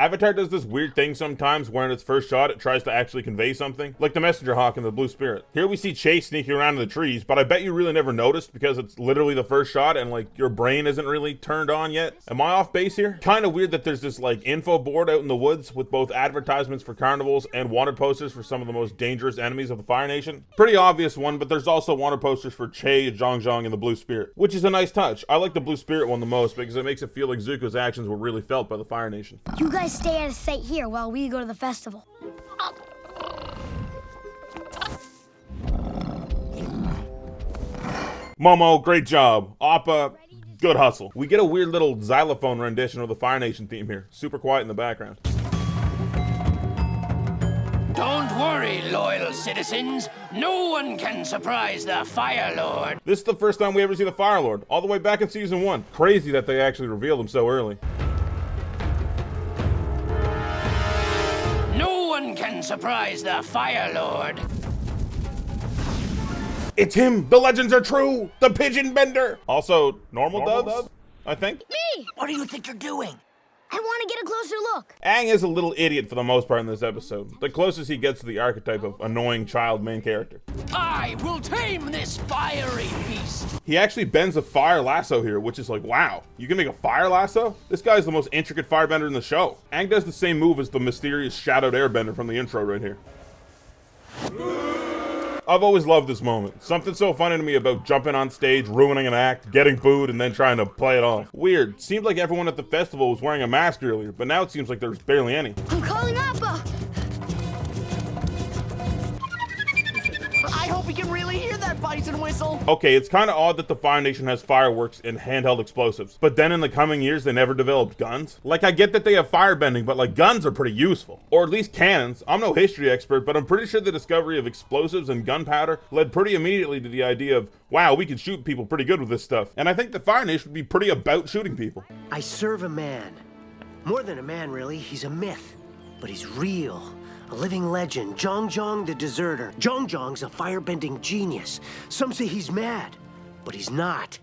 Avatar does this weird thing sometimes where in its first shot it tries to actually convey something, like the messenger hawk in the Blue Spirit. Here we see Chase sneaking around in the trees, but I bet you really never noticed because it's literally the first shot and like your brain isn't really turned on yet. Am I off base here? Kind of weird that there's this like info board out in the woods with both advertisements for carnivals and wanted posters for some of the most dangerous enemies of the Fire Nation. Pretty obvious one, but there's also wanted posters for Che, Zhang, and the Blue Spirit, which is a nice touch. I like the Blue Spirit one the most because it makes it feel like Zuko's actions were really felt by the Fire Nation. You guys stay out of sight here while we go to the festival. Momo, great job. Appa, good hustle. We get a weird little xylophone rendition of the Fire Nation theme here. Super quiet in the background. Don't worry, loyal citizens. No one can surprise the Fire Lord. This is the first time we ever see the Fire Lord, all the way back in season 1. Crazy that they actually revealed him so early. No one can surprise the Fire Lord. It's him! The legends are true! The Pigeon Bender! Also, normal doves, I think? Me! What do you think you're doing? I want to get a closer look. Aang is a little idiot for the most part in this episode. The closest he gets to the archetype of annoying child main character. I will tame this fiery beast. He actually bends a fire lasso here, which is like, wow, you can make a fire lasso? This guy's the most intricate firebender in the show. Aang does the same move as the mysterious shadowed airbender from the intro right here. I've always loved this moment. Something so funny to me about jumping on stage, ruining an act, getting booed, and then trying to play it off. Weird. Seemed like everyone at the festival was wearing a mask earlier, but now it seems like there's barely any. I'm calling Appa. I hope we can really hear that bison whistle. Okay, it's kind of odd that the Fire Nation has fireworks and handheld explosives, but then in the coming years they never developed guns. Like, I get that they have firebending, but like guns are pretty useful. Or at least cannons. I'm no history expert, but I'm pretty sure the discovery of explosives and gunpowder led pretty immediately to the idea of, wow, we can shoot people pretty good with this stuff. And I think the Fire Nation would be pretty about shooting people. I serve a man. More than a man, really. He's a myth. But he's real. A living legend. Zhang the deserter. Zhang's a firebending genius. Some say he's mad, but he's not.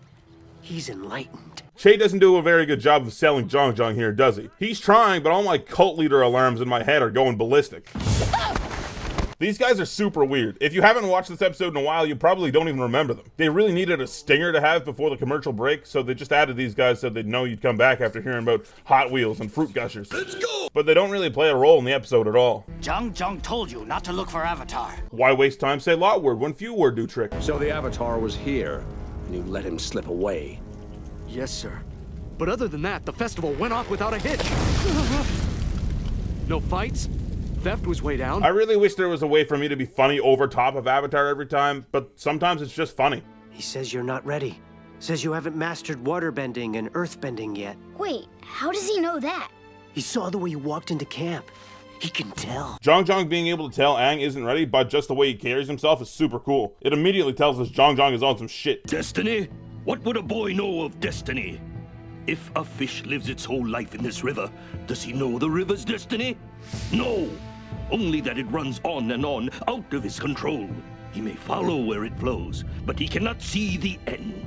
He's enlightened. Che doesn't do a very good job of selling Zhang here, does he? He's trying, but all my cult leader alarms in my head are going ballistic. These guys are super weird. If you haven't watched this episode in a while, you probably don't even remember them. They really needed a stinger to have before the commercial break, so they just added these guys so they'd know you'd come back after hearing about Hot Wheels and Fruit Gushers. Let's go! But they don't really play a role in the episode at all. Zhang told you not to look for Avatar. Why waste time say lot word when few word do trick? So the Avatar was here, and you let him slip away. Yes, sir. But other than that, the festival went off without a hitch. No fights? Theft was way down. I really wish there was a way for me to be funny over top of Avatar every time, but sometimes it's just funny. He says you're not ready. Says you haven't mastered waterbending and earthbending yet. Wait, how does he know that? He saw the way you walked into camp. He can tell. Zhang being able to tell Aang isn't ready by just the way he carries himself is super cool. It immediately tells us Zhang is on some shit. Destiny? What would a boy know of destiny? If a fish lives its whole life in this river, does he know the river's destiny? No! Only that it runs on and on, out of his control. He may follow where it flows, but he cannot see the end.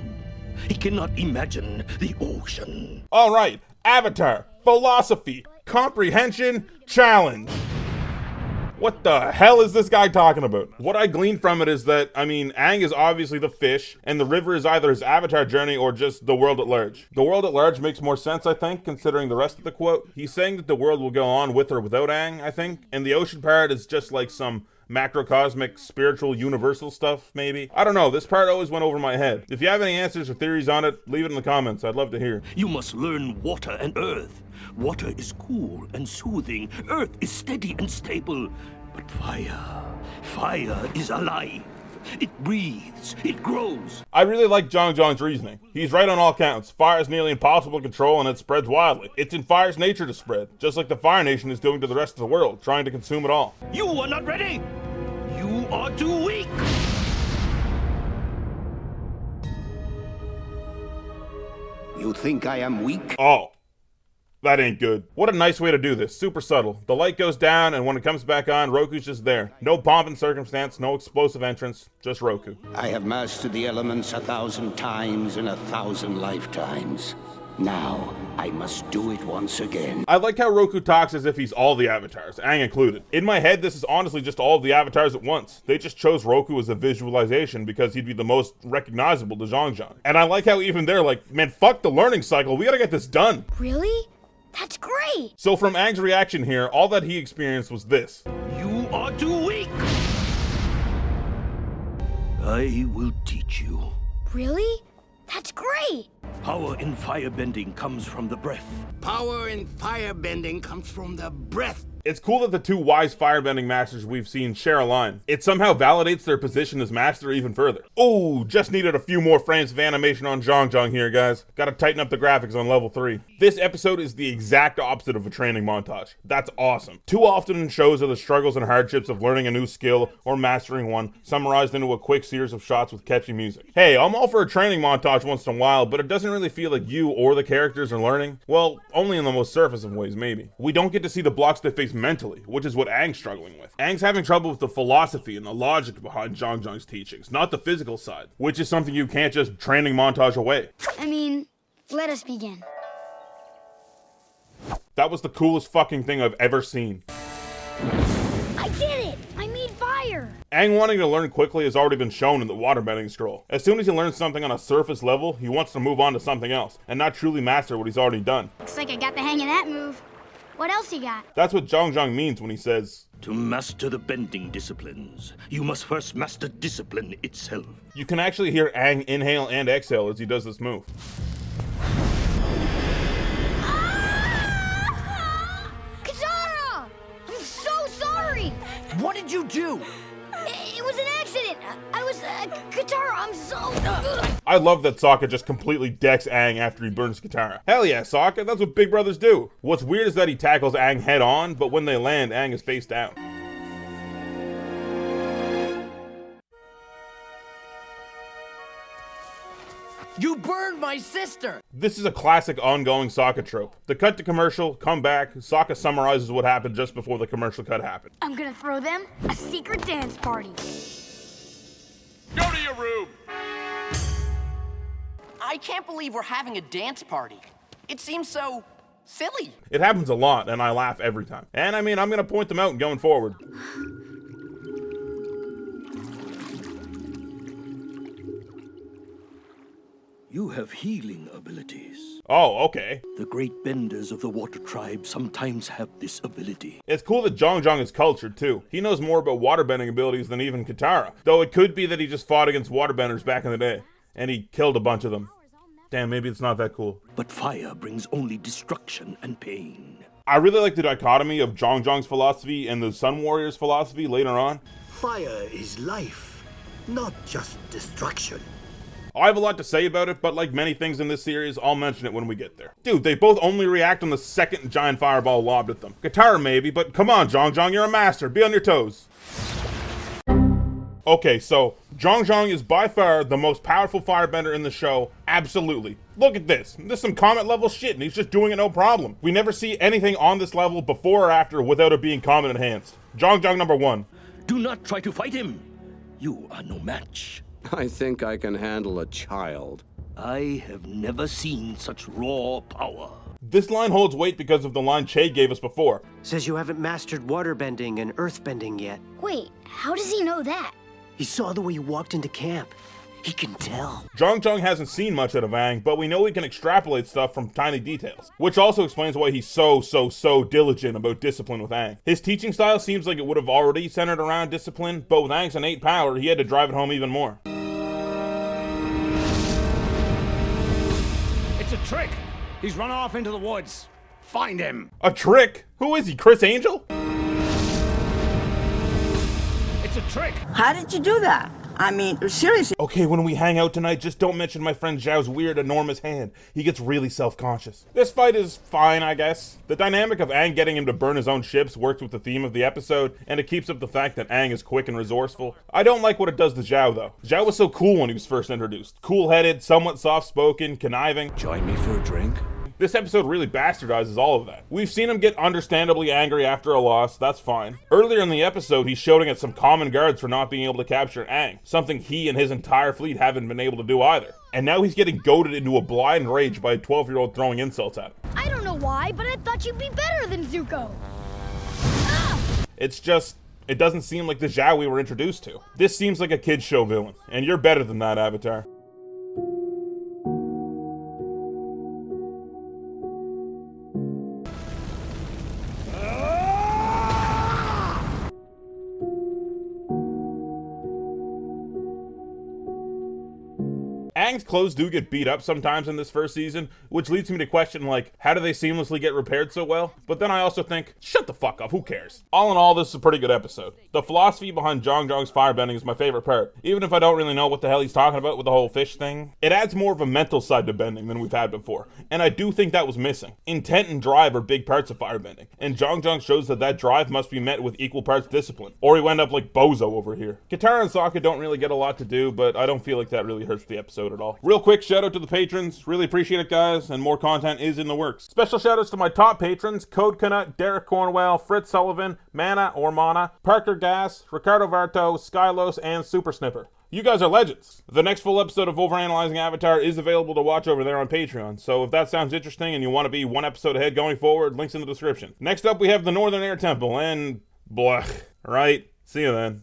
He cannot imagine the ocean. Alright, Avatar, philosophy, comprehension, challenge. What the hell is this guy talking about? What I gleaned from it is that, I mean, Aang is obviously the fish, and the river is either his Avatar journey or just the world at large. The world at large makes more sense, I think, considering the rest of the quote. He's saying that the world will go on with or without Aang, I think, and the ocean part is just like some macrocosmic, spiritual, universal stuff, maybe? I don't know, this part always went over my head. If you have any answers or theories on it, leave it in the comments, I'd love to hear. You must learn water and earth. Water is cool and soothing. Earth is steady and stable. But fire is alive. It breathes, it grows. I really like Zhang's reasoning. He's right on all counts. Fire is nearly impossible to control and it spreads wildly. It's in fire's nature to spread, just like the Fire Nation is doing to the rest of the world, trying to consume it all. You are not ready. You are too weak. You think I am weak? Oh. That ain't good. What a nice way to do this. Super subtle. The light goes down, and when it comes back on, Roku's just there. No pomp and circumstance, no explosive entrance, just Roku. I have mastered the elements 1,000 times in 1,000 lifetimes. Now, I must do it once again. I like how Roku talks as if he's all the avatars, Aang included. In my head, this is honestly just all of the avatars at once. They just chose Roku as a visualization because he'd be the most recognizable to Zhang Zhang. And I like how even they're like, man, fuck the learning cycle, we gotta get this done. Really? That's great! So from Aang's reaction here, all that he experienced was this. You are too weak. I will teach you. Really? That's great! Power in firebending comes from the breath. Power in firebending comes from the breath. It's cool that the two wise firebending masters we've seen share a line. It somehow validates their position as master even further. Oh, just needed a few more frames of animation on Zhang Zhang here, guys. Gotta tighten up the graphics on level 3. This episode is the exact opposite of a training montage. That's awesome. Too often in shows are the struggles and hardships of learning a new skill or mastering one, summarized into a quick series of shots with catchy music. Hey, I'm all for a training montage once in a while, but it doesn't really feel like you or the characters are learning. Well, only in the most surface of ways, maybe. We don't get to see the blocks they face mentally, which is what Aang's struggling with. Aang's having trouble with the philosophy and the logic behind Zhang Zhang's teachings, not the physical side, which is something you can't just training montage away. I mean, let us begin. That was the coolest fucking thing I've ever seen. I did it! I made fire! Aang wanting to learn quickly has already been shown in the waterbending scroll. As soon as he learns something on a surface level, he wants to move on to something else, and not truly master what he's already done. Looks like I got the hang of that move. What else you got? That's what Zhang Zhang means when he says, To master the bending disciplines, you must first master discipline itself. you can actually hear Aang inhale and exhale as he does this move. Katara! I'm so sorry! What did you do? It was an accident! I was, Katara, I'm so... I love that Sokka just completely decks Aang after he burns Katara. Hell yeah, Sokka, that's what big brothers do. What's weird is that he tackles Aang head on, but when they land, Aang is face down. You burned my sister! This is a classic ongoing Sokka trope. The cut to commercial, come back, Sokka summarizes what happened just before the commercial cut happened. I'm gonna throw them a secret dance party. Go to your room. I can't believe we're having a dance party. It seems so silly. It happens a lot, and I laugh every time. And I mean, I'm gonna point them out going forward. You have healing abilities. Oh, okay. The great benders of the water tribe sometimes have this ability. It's cool that Zhang Zhang is cultured, too. He knows more about waterbending abilities than even Katara. Though it could be that he just fought against waterbenders back in the day, and he killed a bunch of them. Damn, maybe it's not that cool. But fire brings only destruction and pain. I really like the dichotomy of Zhang Zhang's philosophy and the Sun Warrior's philosophy later on. Fire is life, not just destruction. I have a lot to say about it, but like many things in this series, I'll mention it when we get there. Dude, they both only react on the second giant fireball lobbed at them. Katara maybe, but come on, Zhang Zhang, you're a master. Be on your toes. Okay, so Zhang Zhang is by far the most powerful firebender in the show. Absolutely. Look at this. This is some comet level shit, and he's just doing it no problem. We never see anything on this level before or after without it being comet enhanced. Zhang Zhang number 1. Do not try to fight him. You are no match. I think I can handle a child. I have never seen such raw power. This line holds weight because of the line Che gave us before. Says you haven't mastered waterbending and earthbending yet. Wait, how does he know that? He saw the way you walked into camp. He can tell. Zhang Zhang hasn't seen much out of Aang, but we know he can extrapolate stuff from tiny details, which also explains why he's so diligent about discipline with Aang. His teaching style seems like it would have already centered around discipline, but with Aang's innate power, he had to drive it home even more. It's a trick! He's run off into the woods. Find him! A trick? Who is he, Chris Angel? It's a trick! How did you do that? I mean, seriously. Okay, when we hang out tonight, just don't mention my friend Zhao's weird, enormous hand. He gets really self-conscious. This fight is fine, I guess. The dynamic of Aang getting him to burn his own ships works with the theme of the episode, and it keeps up the fact that Aang is quick and resourceful. I don't like what it does to Zhao, though. Zhao was so cool when he was first introduced. Cool-headed, somewhat soft-spoken, conniving. Join me for a drink? This episode really bastardizes all of that. We've seen him get understandably angry after a loss, that's fine. Earlier in the episode, he's shouting at some common guards for not being able to capture Aang, something he and his entire fleet haven't been able to do either. And now he's getting goaded into a blind rage by a 12-year-old throwing insults at him. I don't know why, but I thought you'd be better than Zuko. It's just, it doesn't seem like the Zhao we were introduced to. This seems like a kid's show villain, and you're better than that, Avatar. Aang's clothes do get beat up sometimes in this first season, which leads me to question, like, how do they seamlessly get repaired so well? But then I also think, shut the fuck up, who cares? All in all, this is a pretty good episode. The philosophy behind Zhang Zhang's firebending is my favorite part, even if I don't really know what the hell he's talking about with the whole fish thing. It adds more of a mental side to bending than we've had before, and I do think that was missing. Intent and drive are big parts of firebending, and Zhang Zhang shows that that drive must be met with equal parts discipline, or he will end up like Bozo over here. Katara and Sokka don't really get a lot to do, but I don't feel like that really hurts the episode at all. Real quick shout out to the patrons, really appreciate it guys, and more content is in the works. Special shout outs to my top patrons, Code Canut, Derek Cornwell, Fritz Sullivan, Mana or Mana, Parker Gass, Ricardo Varto, Skylos, and Super Snipper. You guys are legends. The next full episode of Overanalyzing Avatar is available to watch over there on Patreon, so if that sounds interesting and you want to be one episode ahead going forward, links in the description. Next up we have the Northern Air Temple, and blech. Right, see you then.